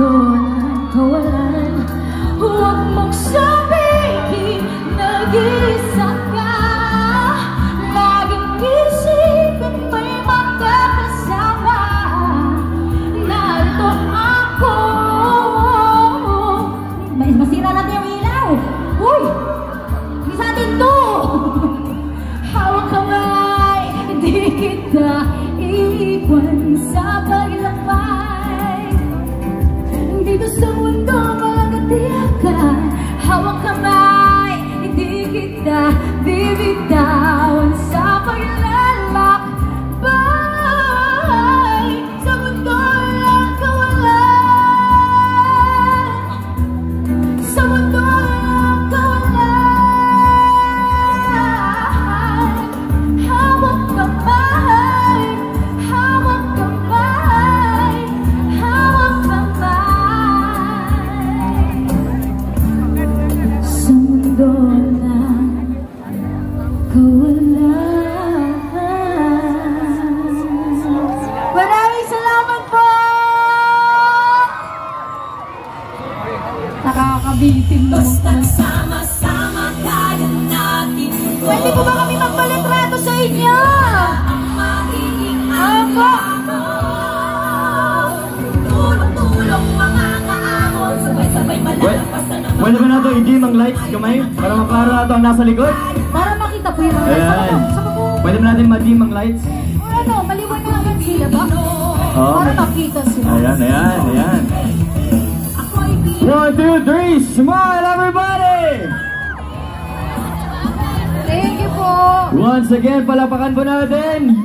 ng kawalan. Huwag mong sabihin nag-iisa ka. Laging isipin may magkakasama. Narito ako. Masira natin yung ilaw. Uy! Hindi sa atin to! Hawak kamay, hindi kita iiwan sa paglakbay. Dito sa mundo walang katiyakan. Hawak kamay, hindi kita bibitawan sa paglalakbay. Sa mundo walang kawalan. Sa mundo walang kawalan. Hawak kamay, hawak kamay, hawak kamay. Sa mundo ng kawalan. Maraming salamat po! Nakakabitin mo. Basta't sama-sama kaya natin ito. Pwede po ba kami magpalitrato sa inyo? Ang magiging Opo! tulong-tulong mga kaamon. Sabay-sabay malalampasan ang Pwede ba na ito i-dim ang lights kamay? Para maklaro na ito ang nasa likod? Para makita po yung mga Ayan. Pwede ba natin ma-dim ang lights? ano, maliwanagan sila ba? Oo. Para makita sila. Ayan, ayan, ayan. 1, 2, 3, smile everybody! Thank you po! Once again, palapakan po natin.